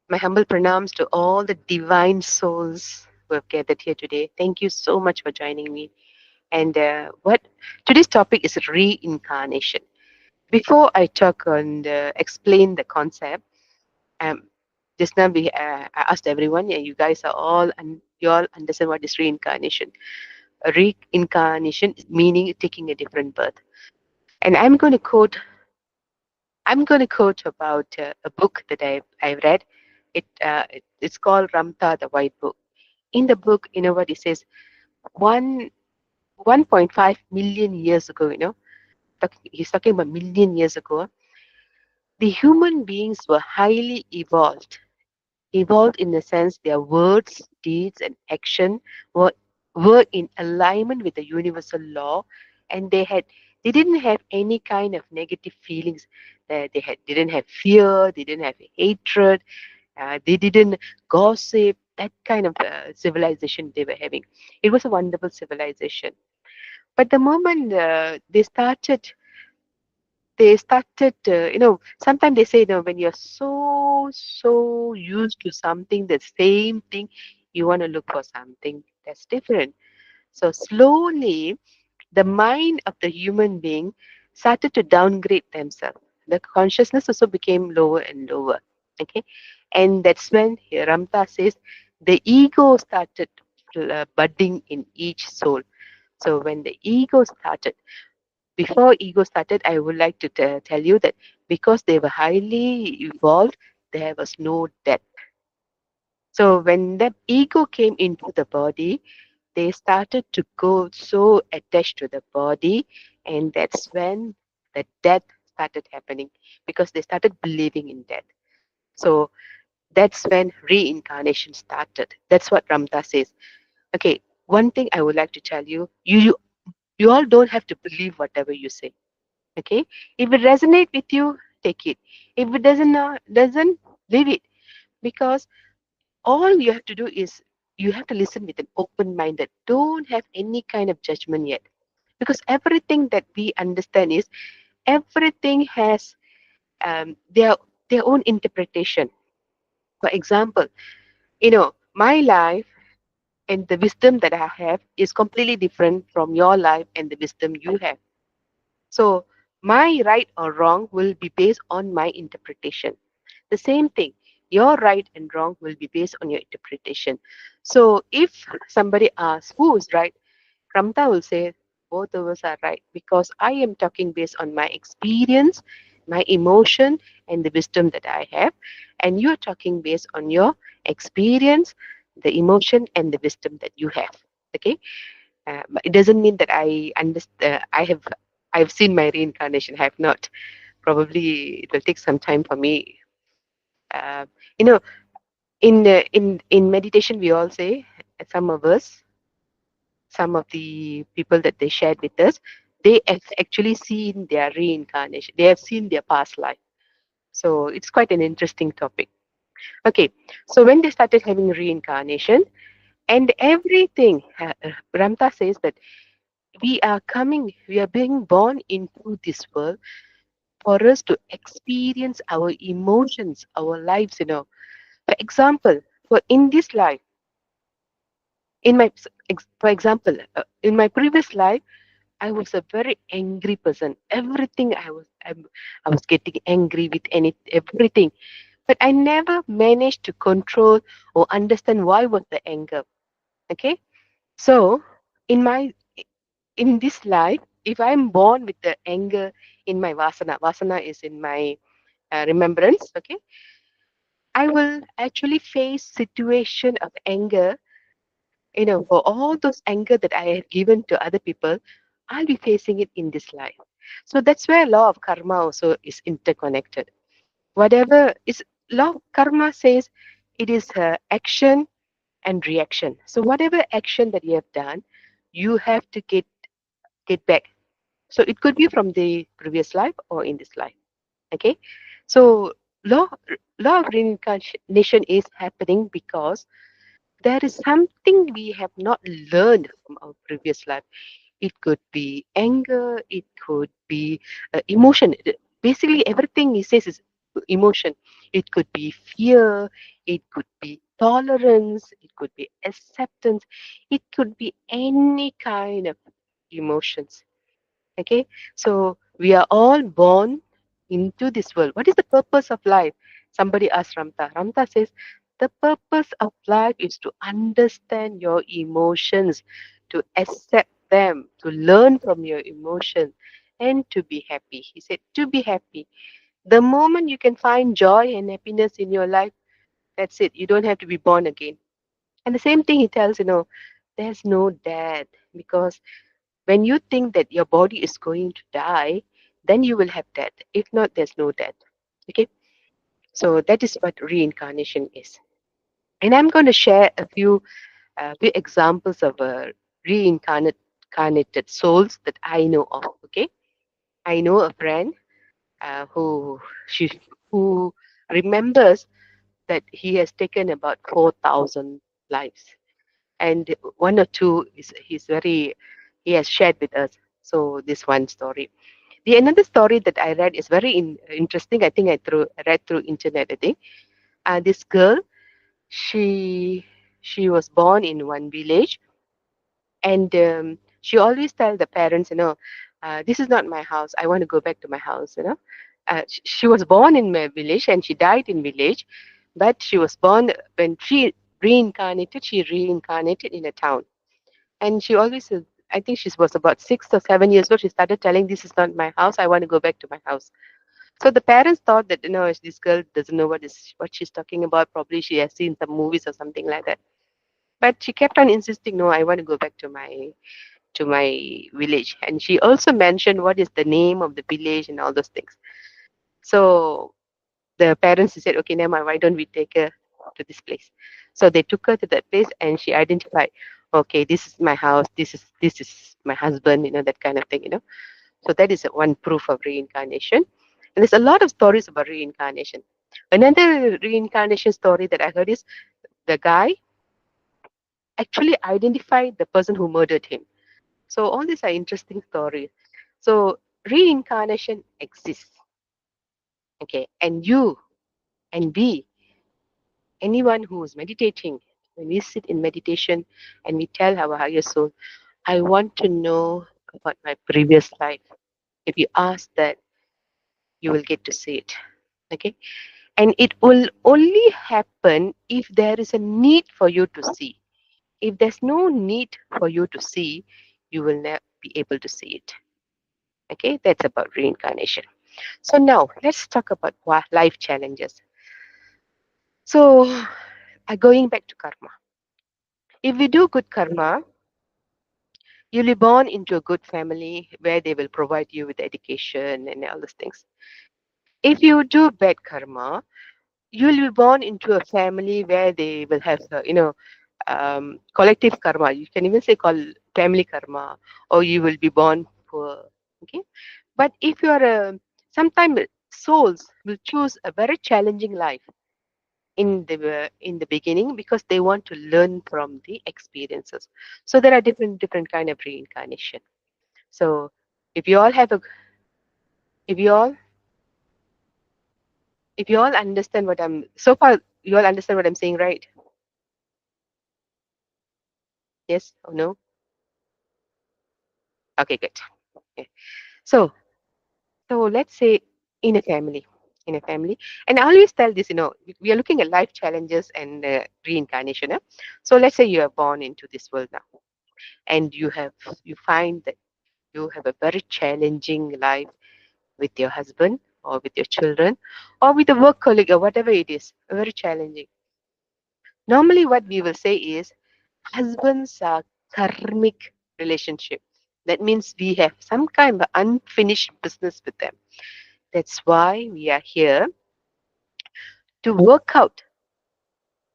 My humble pranams to all the divine souls who have gathered here today. Thank you so much for joining me. And what today's topic is reincarnation. Before I talk and explain the concept, um, just now I asked everyone, yeah, you guys are all and you all understand what is reincarnation. A reincarnation is meaning taking a different birth. And I'm going to quote about a book that I've read. It's called Ramtha, the White Book. In the book, you know what it says? One 1.5 million years ago, he's talking about million years ago, the human beings were highly evolved. Evolved in the sense their words, deeds, and action were were in alignment with the universal law, and they didn't have any kind of negative feelings. Didn't have fear, they didn't have hatred, they didn't gossip. That kind of civilization they were having. It was a wonderful civilization. But the moment sometimes they say, when you're so used to something, the same thing, you want to look for something that's different. So slowly, the mind of the human being started to downgrade themselves. The consciousness also became lower and lower. Okay, and that's when Ramta says the ego started budding in each soul. So when the ego started, before ego started, I would like to tell you that because they were highly evolved, there was no death. So when the ego came into the body, they started to go so attached to the body, and that's when the death started happening because they started believing in death. So that's when reincarnation started. That's what Ramda says. Okay, one thing I would like to tell you, you all don't have to believe whatever you say. Okay, if it resonates with you, take it. If it doesn't, leave it. Because all you have to do is you have to listen with an open mind, that don't have any kind of judgment yet, because everything that we understand is everything has their own interpretation. For example, my life and the wisdom that I have is completely different from your life and the wisdom you have. So my right or wrong will be based on my interpretation. The same thing, your right and wrong will be based on your interpretation. So if somebody asks who is right, Ramta will say both of us are right, because I am talking based on my experience, my emotion, and the wisdom that I have, and you are talking based on your experience, the emotion, and the wisdom that you have. Okay, but it doesn't mean that I understand. I've seen my reincarnation. I have not. Probably it will take some time for me. Uh, you know, in meditation, we all say, some of us, some of the people that they shared with us, they have actually seen their reincarnation. They have seen their past life. So it's quite an interesting topic. Okay, so when they started having reincarnation and everything, Ramta says that we are being born into this world for us to experience our emotions, our lives. For example, for in this life, for example, in my previous life, I was a very angry person. Everything I was getting angry with everything, but I never managed to control or understand why was the anger. Okay, so in my in this life, if I'm born with the anger in my vasana is in my remembrance. Okay, I will actually face situation of anger. For all those anger that I have given to other people, I'll be facing it in this life. So that's where law of karma also is interconnected. Whatever is law of karma says, it is action and reaction. So whatever action that you have done, you have to get back. So it could be from the previous life or in this life. Okay. So law law of reincarnation is happening because there is something we have not learned from our previous life. It could be anger, it could be emotion. Basically, everything he says is emotion. It could be fear, it could be tolerance, it could be acceptance, it could be any kind of emotions. Okay, so we are all born into this world. What is the purpose of life? Somebody asked Ramta. Ramta says the purpose of life is to understand your emotions, to accept them, to learn from your emotions, and to be happy. He said to be happy. The moment you can find joy and happiness in your life, that's it. You don't have to be born again. And the same thing he tells, there's no death, because when you think that your body is going to die, then you will have death. If not, there's no death. Okay? So that is what reincarnation is. And I'm going to share a few examples of reincarnated souls that I know of. Okay? I know a friend she who remembers that he has taken about 4,000 lives, and one or two is he has shared with us. So this one story. The another story that I read is very interesting. I think read through internet. I think this girl, she she was born in one village, and she always tell the parents, this is not my house. I want to go back to my house. She was born in my village and she died in village, but she was born when she reincarnated. She reincarnated in a town, and she always said, I think she was about 6 or 7 years old. She started telling, "This is not my house. I want to go back to my house." So the parents thought that this girl doesn't know what she's talking about. Probably she has seen some movies or something like that. But she kept on insisting, "No, I want to go back to my village." And she also mentioned what is the name of the village and all those things. So the parents said, "Okay, never mind. Why don't we take her to this place?" So they took her to that place, and she identified, "Okay, this is my house. This is my husband." That kind of thing. So that is one proof of reincarnation. And there's a lot of stories about reincarnation. Another reincarnation story that I heard is the guy actually identified the person who murdered him. So all these are interesting stories. So reincarnation exists. Okay, and you and we, anyone who is meditating, when we sit in meditation and we tell our higher soul, "I want to know about my previous life." If you ask that, you will get to see it. Okay, and it will only happen if there is a need for you to see. If there's no need for you to see, you will never be able to see it. Okay, that's about reincarnation. So now let's talk about life challenges. So going back to karma. If you do good karma, you'll be born into a good family where they will provide you with education and all those things. If you do bad karma, you'll be born into a family where they will have, collective karma. You can even say called family karma, or you will be born poor. Okay, but if you are sometimes souls will choose a very challenging life in the beginning because they want to learn from the experiences. So there are different kind of reincarnation. So if you all have a if you all if you all understand what I'm so far, you all understand what I'm saying, right? Yes or no? Okay, good. Okay. So so let's say in a family, in a family, and I always tell this, we are looking at life challenges and reincarnation. So let's say you are born into this world now, and you find that you have a very challenging life with your husband or with your children or with a work colleague or whatever it is, very challenging. Normally, what we will say is husbands are karmic relationship. That means we have some kind of unfinished business with them. That's why we are here to work out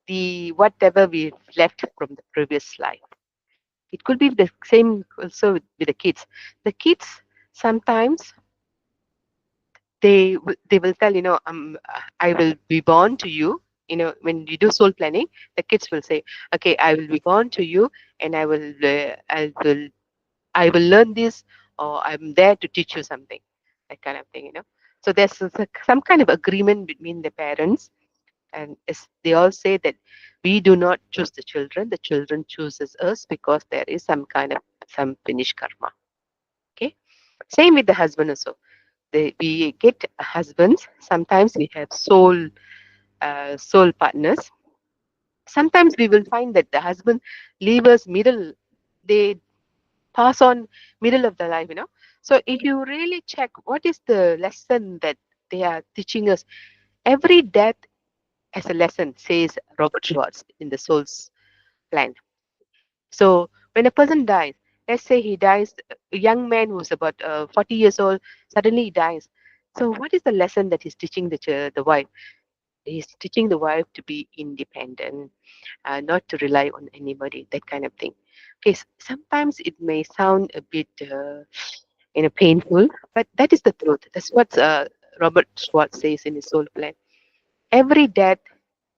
the whatever we've left from the previous life. It could be the same also with the kids. The kids sometimes they will tell, I will be born to you. When you do soul planning, the kids will say, "Okay, I will be born to you, and I will learn this, or I'm there to teach you something," that kind of thing. So there's some kind of agreement between the parents And as they all say that we do not choose the children chooses us because there is some kind of some finished karma. Okay. Same with the husband also. We get husbands. Sometimes we have soul partners. Sometimes we will find that the husband leave us middle. They pass on middle of the life. So if you really check what is the lesson that they are teaching us, every death as a lesson, says Robert Schwartz in the Soul's Plan. So when a person dies, let's say he dies, a young man who's about 40 years old, suddenly he dies. So what is the lesson that he's teaching the wife? He's teaching the wife to be independent, not to rely on anybody, that kind of thing. Okay, sometimes it may sound a bit, painful, but that is the truth. That's what Robert Schwartz says in his Soul Plan. Every death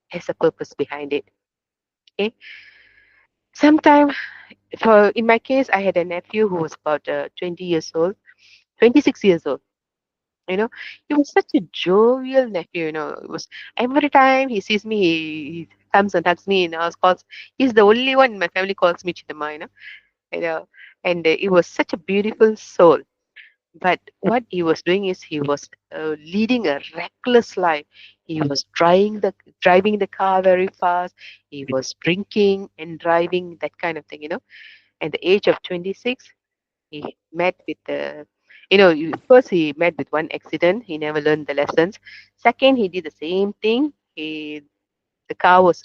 has a purpose behind it. Okay, sometimes for in my case, I had a nephew who was about 20 years old, 26 years old. You know, he was such a jovial nephew. It was every time he sees me, he comes and hugs me and calls. He's the only one in my family calls me Chidama. You know, and it was such a beautiful soul. But what he was doing is he was leading a reckless life. He was driving the car very fast. He was drinking and driving, that kind of thing. At the age of 26, he met with first he met with one accident. He never learned the lessons. Second, he did the same thing. The car was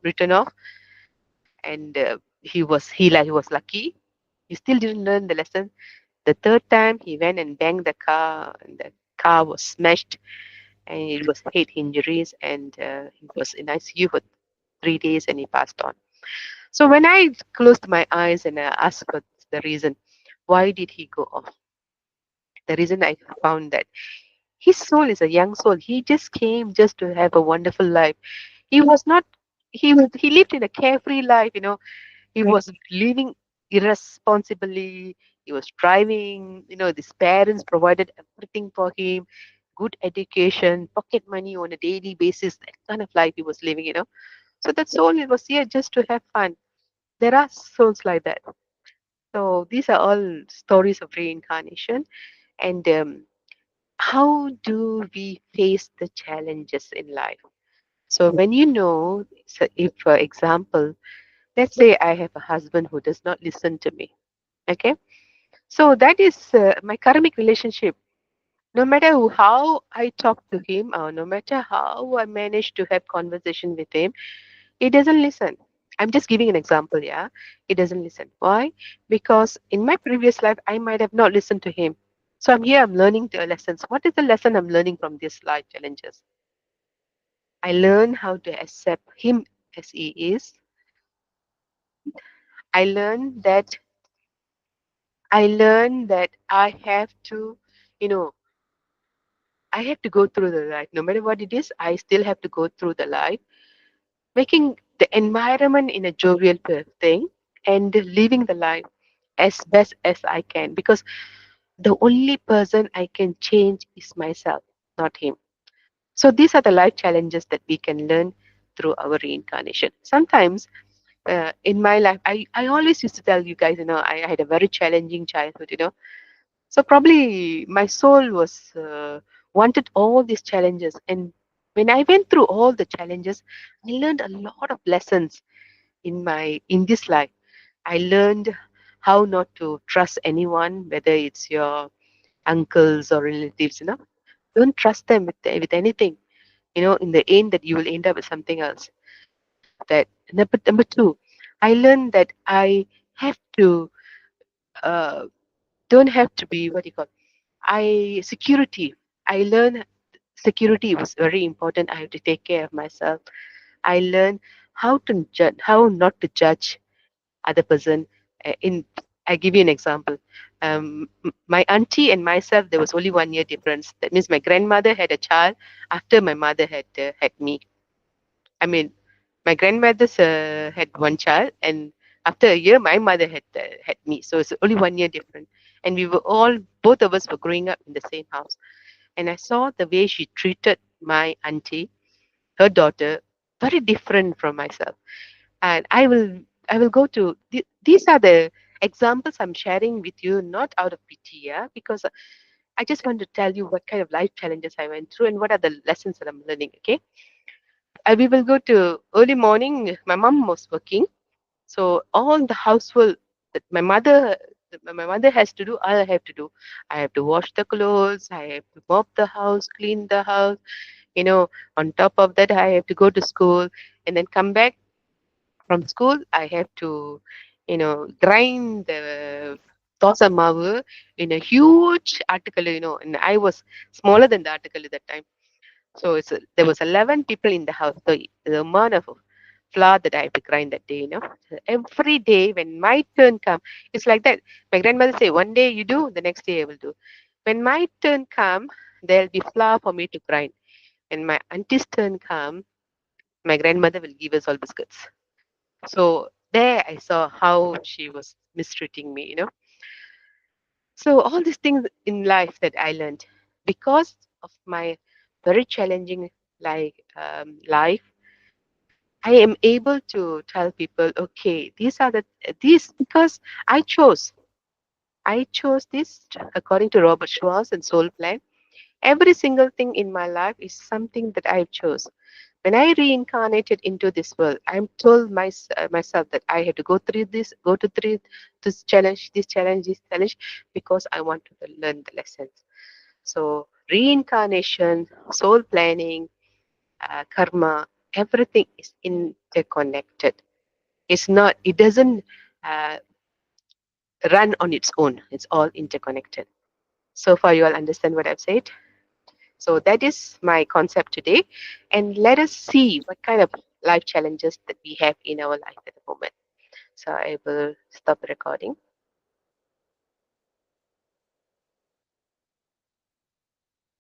written off, and he was lucky. He still didn't learn the lesson. The third time, he went and banged the car, and the car was smashed, and it was head injuries, and he was in ICU for 3 days, and he passed on. So when I closed my eyes and I asked for the reason, why did he go off? The reason I found that his soul is a young soul. He just came just to have a wonderful life. He was not. He lived in a carefree life. He was living irresponsibly. He was driving. His parents provided everything for him. Good education, pocket money on a daily basis. That kind of life he was living. So that soul it was here just to have fun. There are souls like that. So these are all stories of reincarnation. And how do we face the challenges in life? So when so if for example, let's say I have a husband who does not listen to me, okay? So that is my karmic relationship. No matter how I talk to him, or no matter how I manage to have conversation with him, he doesn't listen. I'm just giving an example, yeah. He doesn't listen. Why? Because in my previous life, I might have not listened to him. So I'm here, I'm learning the lessons. What is the lesson I'm learning from these life challenges? I learn how to accept him as he is. I learn that I learn that you know, I have to go through the life. No matter what it is, I still have to go through the life, making the environment in a jovial thing and living the life as best as I can. Because the only person I can change is myself, not him. So these are the life challenges that we can learn through our reincarnation. Sometimes in my life, I always used to tell you guys, I had a very challenging childhood. So probably my soul was wanted all these challenges. And when I went through all the challenges, I learned a lot of lessons in this life. I learned how not to trust anyone, whether it's your uncles or relatives. Don't trust them with anything. In the end that you will end up with something else. That number two, I learned that I have to uh, don't have to be what you call security. I learned security was very important. I have to take care of myself. I learned how not to judge other person. In I give you an example. My auntie and myself, there was only 1 year difference. That means my grandmother had a child after my mother had me. I mean, my grandmother had one child, and after a year, my mother had me. So it's only 1 year different, and both of us were growing up in the same house. And I saw the way she treated my auntie. her daughter, very different from myself. And I will go to these are the examples I'm sharing with you, not out of pity, yeah, because I just want to tell you what kind of life challenges I went through and what are the lessons that I'm learning. Okay, we will go to early morning. My mom was working, so all the household that my mother has to do, I have to do. I have to wash the clothes. I have to mop the house, clean the house. You know, on top of that, I have to go to school and then come back from school. I have to, grind the dosa mavu in a huge article. And I was smaller than the article at that time. So there was 11 people in the house. So the amount of flour that I have to grind that day. So every day when my turn come, it's like that. My grandmother say, one day you do, the next day I will do. When my turn come, there'll be flour for me to grind. When my auntie's turn come, my grandmother will give us all biscuits. So there I saw how she was mistreating me. So all these things in life that I learned because of my very challenging life, I am able to tell people, okay, these because I chose. I chose this according to Robert Schwartz and Soul Plan. Every single thing in my life is something that I chose. When I reincarnated into this world, I'm told myself that I had to go through this, go to through this challenge, because I want to learn the lessons. So reincarnation, soul planning, karma, everything is interconnected. It's not. It doesn't uh, run on its own. It's all interconnected. So far, you all understand what I've said. So that is my concept today. And let us see what kind of life challenges that we have in our life at the moment. So I will stop recording.